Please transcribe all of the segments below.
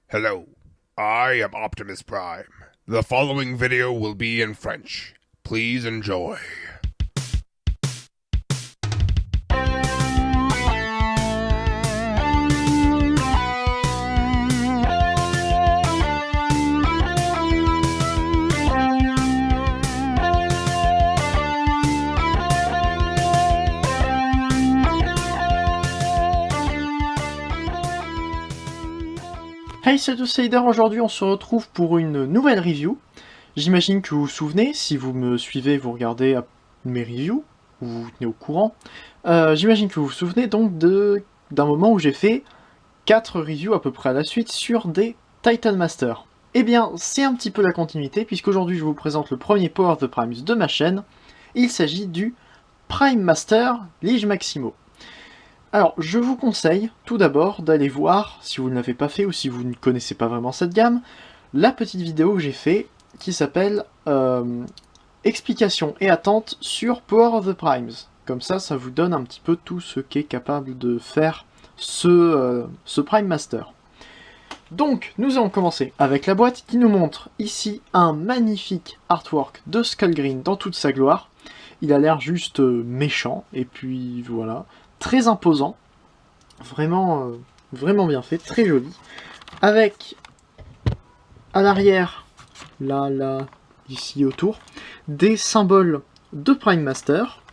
Hello, I am Optimus Prime. The following video will be in French. Please enjoy. Hey, c'est Outsider, aujourd'hui on se retrouve pour une nouvelle review. J'imagine que vous vous souvenez, si vous me suivez, vous regardez mes reviews, ou vous vous tenez au courant. J'imagine que vous vous souvenez donc d'un moment où j'ai fait 4 reviews à peu près à la suite sur des Titan Master. Eh bien, c'est un petit peu la continuité, puisqu'aujourd'hui je vous présente le premier Power of the Primes de ma chaîne. Il s'agit du Prime Master Lige Maximo. Alors, je vous conseille tout d'abord d'aller voir, si vous ne l'avez pas fait ou si vous ne connaissez pas vraiment cette gamme, la petite vidéo que j'ai fait qui s'appelle Explication et attente sur Power of the Primes. Comme ça vous donne un petit peu tout ce qu'est capable de faire ce Prime Master. Donc, nous allons commencer avec la boîte qui nous montre ici un magnifique artwork de Skullgreen dans toute sa gloire. Il a l'air juste méchant, et puis voilà, très imposant, vraiment, vraiment bien fait, très joli, avec à l'arrière, là, ici autour, des symboles de Prime Master.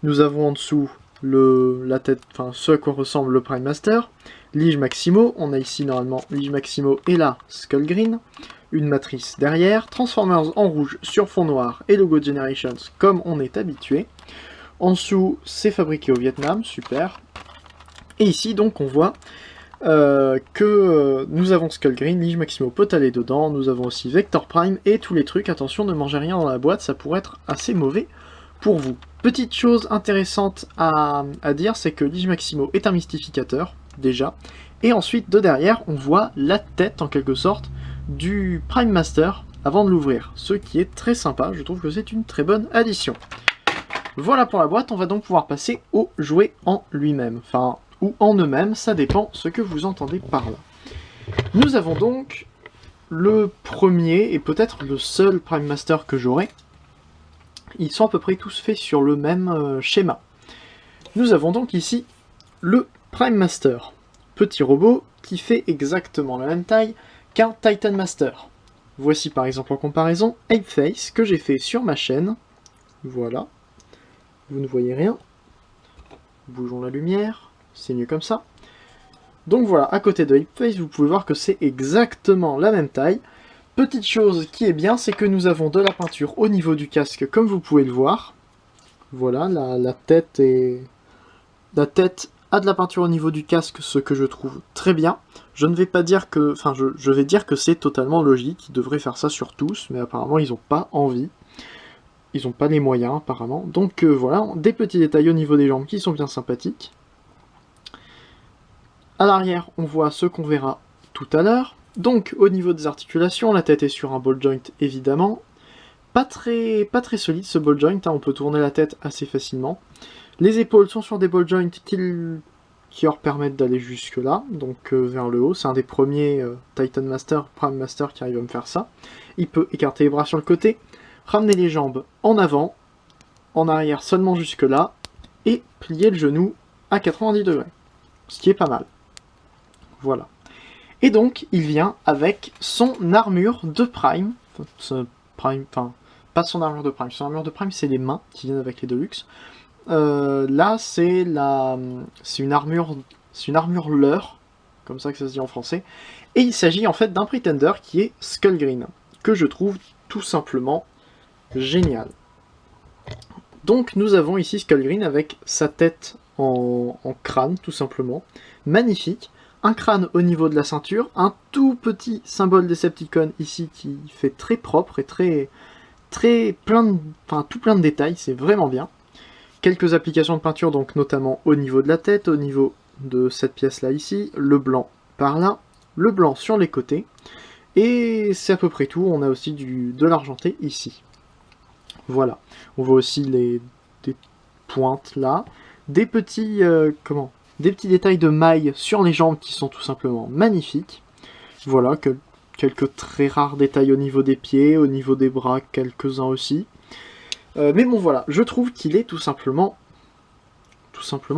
Nous avons en dessous la tête, enfin ce à quoi ressemble le Prime Master, Lige Maximo, on a ici normalement Lige Maximo et là Skullgreen, une matrice derrière, Transformers en rouge sur fond noir et logo Generations comme on est habitué. En dessous, c'est fabriqué au Vietnam, super. Et ici, donc, on voit que nous avons Skullgreen, Lige Maximo peut aller dedans, nous avons aussi Vector Prime et tous les trucs. Attention, ne mangez rien dans la boîte, ça pourrait être assez mauvais pour vous. Petite chose intéressante à dire, c'est que Lige Maximo est un mystificateur, déjà. Et ensuite, de derrière, on voit la tête, en quelque sorte, du Prime Master avant de l'ouvrir. Ce qui est très sympa, je trouve que c'est une très bonne addition. Voilà pour la boîte, on va donc pouvoir passer au jouet en lui-même. Enfin, ou en eux-mêmes, ça dépend ce que vous entendez par là. Nous avons donc le premier et peut-être le seul Prime Master que j'aurai. Ils sont à peu près tous faits sur le même schéma. Nous avons donc ici le Prime Master. Petit robot qui fait exactement la même taille qu'un Titan Master. Voici par exemple en comparaison Ape Face que j'ai fait sur ma chaîne. Voilà. Vous ne voyez rien. Bougeons la lumière, c'est mieux comme ça. Donc voilà, à côté de Ape Face, vous pouvez voir que c'est exactement la même taille. Petite chose qui est bien, c'est que nous avons de la peinture au niveau du casque, comme vous pouvez le voir. Voilà, la tête a de la peinture au niveau du casque, ce que je trouve très bien. Je ne vais pas dire que... Enfin, je vais dire que c'est totalement logique, ils devraient faire ça sur tous, mais apparemment ils n'ont pas envie. Ils n'ont pas les moyens, apparemment. Donc voilà, des petits détails au niveau des jambes qui sont bien sympathiques. À l'arrière, on voit ce qu'on verra tout à l'heure. Donc, au niveau des articulations, la tête est sur un ball joint, évidemment. Pas très solide, ce ball joint, hein, on peut tourner la tête assez facilement. Les épaules sont sur des ball joints qui leur permettent d'aller jusque là, donc vers le haut. C'est un des premiers Titan Master, Prime Master qui arrive à me faire ça. Il peut écarter les bras sur le côté, ramener les jambes en avant, en arrière seulement jusque là, et plier le genou à 90 degrés. Ce qui est pas mal. Voilà. Et donc, il vient avec son armure de Prime. Enfin, pas son armure de Prime. Son armure de Prime, c'est les mains qui viennent avec les Deluxe. Là, c'est une armure leurre, comme ça que ça se dit en français. Et il s'agit en fait d'un Pretender qui est Skullgreen, que je trouve tout simplement génial. Donc nous avons ici Skullgreen avec sa tête en crâne, tout simplement. Magnifique. Un crâne au niveau de la ceinture, un tout petit symbole Decepticon ici qui fait très propre et tout plein de détails, c'est vraiment bien. Quelques applications de peinture, donc notamment au niveau de la tête, au niveau de cette pièce-là ici, le blanc par là, le blanc sur les côtés, et c'est à peu près tout. On a aussi de l'argenté ici. Voilà, on voit aussi des pointes là, des petits détails de mailles sur les jambes qui sont tout simplement magnifiques. Voilà, quelques très rares détails au niveau des pieds, au niveau des bras, quelques-uns aussi. Mais bon voilà, je trouve qu'il est tout simplement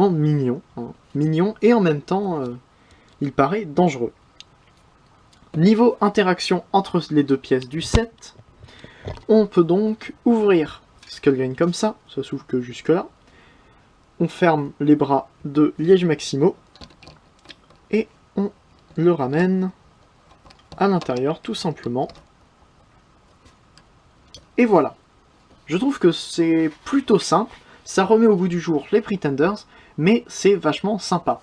mignon. Hein. Mignon et en même temps, il paraît dangereux. Niveau interaction entre les deux pièces du set, on peut donc ouvrir Skullgrin comme ça s'ouvre que jusque là. On ferme les bras de Liège Maximo et on le ramène à l'intérieur tout simplement. Et voilà. Je trouve que c'est plutôt simple, ça remet au goût du jour les Pretenders, mais c'est vachement sympa.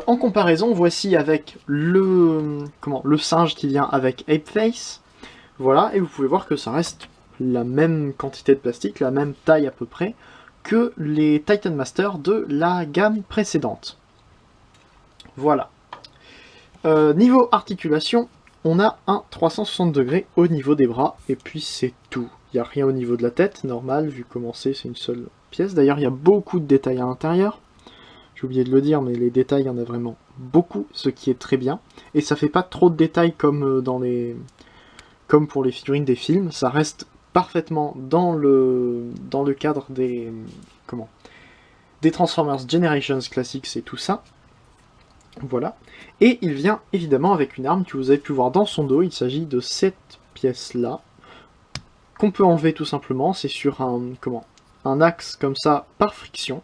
En comparaison, voici avec le singe qui vient avec Apeface. Voilà, et vous pouvez voir que ça reste la même quantité de plastique, la même taille à peu près, que les Titan Master de la gamme précédente. Voilà. Niveau articulation, on a un 360 degrés au niveau des bras, et puis c'est tout. Il n'y a rien au niveau de la tête, normal, vu comment c'est une seule pièce. D'ailleurs, il y a beaucoup de détails à l'intérieur. J'ai oublié de le dire, mais les détails, il y en a vraiment beaucoup, ce qui est très bien. Et ça fait pas trop de détails comme pour les figurines des films, ça reste parfaitement dans le cadre des Transformers Generations Classics et tout ça. Voilà. Et il vient évidemment avec une arme que vous avez pu voir dans son dos. Il s'agit de cette pièce-là, qu'on peut enlever tout simplement. C'est sur un axe comme ça, par friction.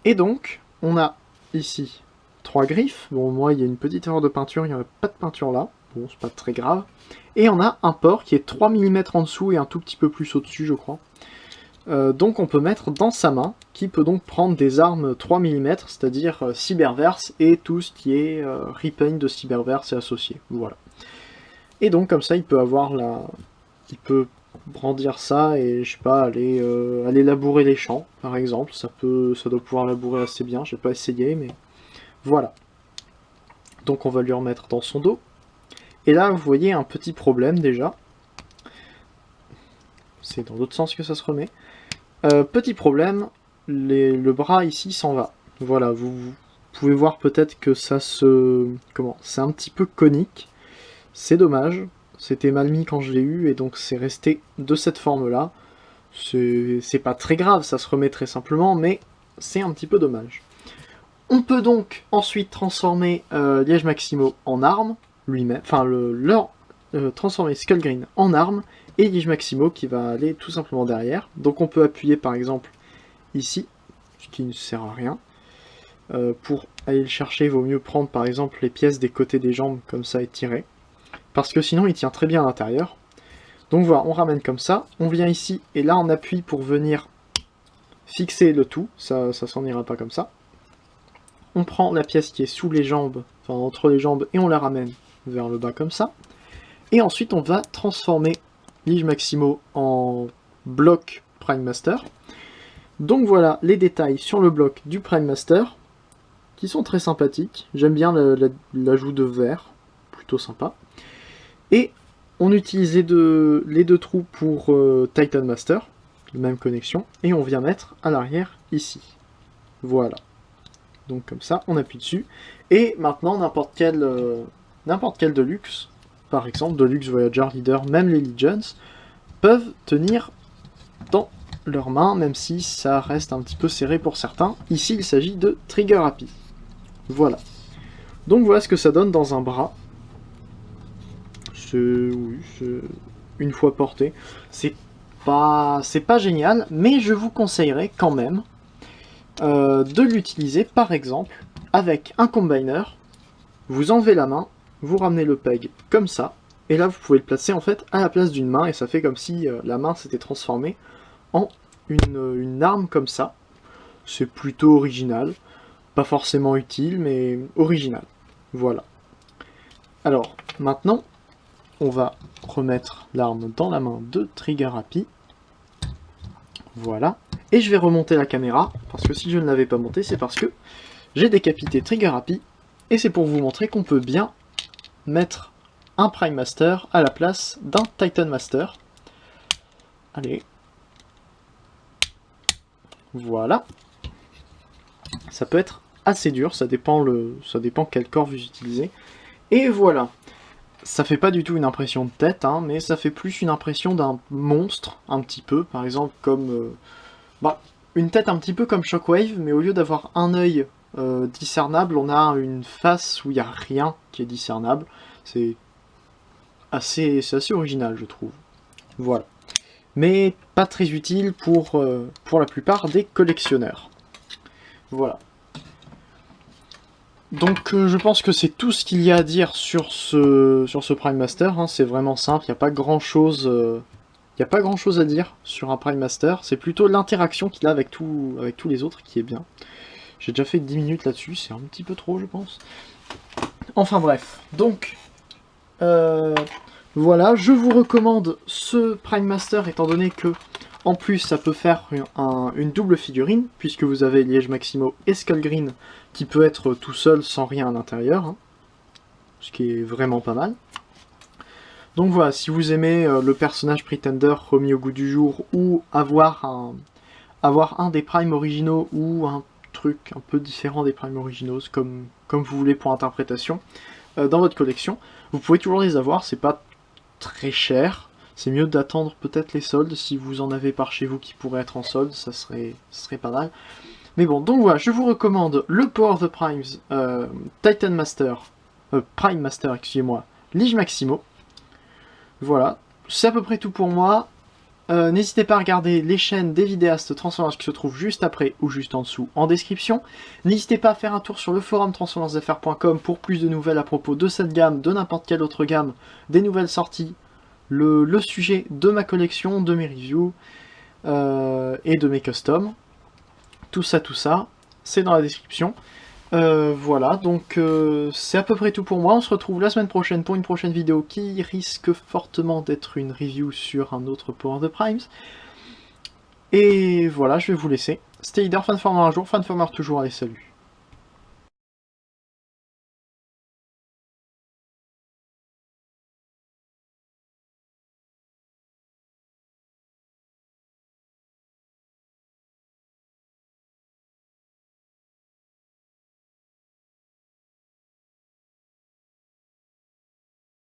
Et donc, on a ici 3 griffes. Bon, moi, il y a une petite erreur de peinture, il n'y a pas de peinture là. Bon, c'est pas très grave. Et on a un port qui est 3 mm en dessous et un tout petit peu plus au-dessus, je crois. Donc on peut mettre dans sa main, qui peut donc prendre des armes 3 mm, c'est-à-dire Cyberverse et tout ce qui est repaint de Cyberverse et associé. Voilà. Et donc comme ça, il peut avoir il peut brandir ça et je sais pas, aller labourer les champs, par exemple. Ça doit pouvoir labourer assez bien. J'ai pas essayé, mais voilà. Donc on va lui remettre dans son dos. Et là, vous voyez un petit problème déjà. C'est dans l'autre sens que ça se remet. Petit problème, le bras ici s'en va. Voilà, vous pouvez voir peut-être que ça c'est un petit peu conique. C'est dommage. C'était mal mis quand je l'ai eu et donc c'est resté de cette forme-là. C'est pas très grave, ça se remet très simplement, mais c'est un petit peu dommage. On peut donc ensuite transformer Liège Maximo en arme, lui-même, enfin transformer Skullgrin en arme, et Liège Maximo qui va aller tout simplement derrière. Donc on peut appuyer par exemple ici, ce qui ne sert à rien. Pour aller le chercher, il vaut mieux prendre par exemple les pièces des côtés des jambes comme ça et tirer. Parce que sinon il tient très bien à l'intérieur. Donc voilà, on ramène comme ça, on vient ici et là on appuie pour venir fixer le tout, ça s'en ira pas comme ça. On prend la pièce qui est sous les jambes, enfin entre les jambes, et on la ramène vers le bas comme ça. Et ensuite on va transformer Liège Maximo en bloc Prime Master. Donc voilà les détails sur le bloc du Prime Master, qui sont très sympathiques. J'aime bien l'ajout de verre, plutôt sympa. Et on utilise les deux trous pour Titan Master, la même connexion, et on vient mettre à l'arrière ici. Voilà. Donc comme ça, on appuie dessus. Et maintenant, n'importe quel Deluxe, par exemple, Deluxe Voyager Leader, même les Legions, peuvent tenir dans leurs mains, même si ça reste un petit peu serré pour certains. Ici, il s'agit de Trigger Happy. Voilà. Donc voilà ce que ça donne dans un bras. Une fois porté. C'est pas génial, mais je vous conseillerais quand même de l'utiliser par exemple avec un combiner. Vous enlevez la main, vous ramenez le peg comme ça, et là vous pouvez le placer en fait à la place d'une main, et ça fait comme si la main s'était transformée en une arme comme ça. C'est plutôt original, pas forcément utile, mais original. Voilà. Alors, maintenant, on va remettre l'arme dans la main de Trigger Happy. Voilà. Et je vais remonter la caméra, parce que si je ne l'avais pas montée, c'est parce que j'ai décapité Trigger Happy, et c'est pour vous montrer qu'on peut bien mettre un Prime Master à la place d'un Titan Master. Allez. Voilà. Ça peut être assez dur, ça dépend quel corps vous utilisez. Et voilà. Ça fait pas du tout une impression de tête, hein, mais ça fait plus une impression d'un monstre, un petit peu, par exemple comme... une tête un petit peu comme Shockwave, mais au lieu d'avoir un œil discernable, on a une face où il n'y a rien qui est discernable. C'est assez original, je trouve. Voilà. Mais pas très utile pour la plupart des collectionneurs. Voilà. Donc je pense que c'est tout ce qu'il y a à dire sur ce Prime Master, hein. C'est vraiment simple, il n'y a pas grand chose à dire sur un Prime Master, c'est plutôt l'interaction qu'il a avec tous les autres qui est bien. J'ai déjà fait 10 minutes là-dessus, c'est un petit peu trop je pense. Enfin bref, donc voilà, je vous recommande ce Prime Master étant donné que en plus ça peut faire une double figurine, puisque vous avez Liège Maximo et Skullgreen qui peut être tout seul sans rien à l'intérieur, hein, ce qui est vraiment pas mal. Donc voilà, si vous aimez le personnage Pretender remis au goût du jour, ou avoir un des primes originaux, ou un truc un peu différent des primes originaux, comme vous voulez pour interprétation, dans votre collection, vous pouvez toujours les avoir, c'est pas très cher. C'est mieux d'attendre peut-être les soldes, si vous en avez par chez vous qui pourraient être en solde, ça serait pas mal. Mais bon, donc voilà, je vous recommande le Power of the Primes, Titan Master, Prime Master, excusez-moi, Liege Maximo. Voilà, c'est à peu près tout pour moi. N'hésitez pas à regarder les chaînes des vidéastes Transformers qui se trouvent juste après ou juste en dessous en description. N'hésitez pas à faire un tour sur le forum transformersfr.com pour plus de nouvelles à propos de cette gamme, de n'importe quelle autre gamme, des nouvelles sorties, le sujet de ma collection, de mes reviews et de mes customs. Tout ça, c'est dans la description. Voilà, donc c'est à peu près tout pour moi. On se retrouve la semaine prochaine pour une prochaine vidéo qui risque fortement d'être une review sur un autre Power of the Primes. Et voilà, je vais vous laisser. C'était Leader, Fanformer un jour, Fanformer toujours, allez salut.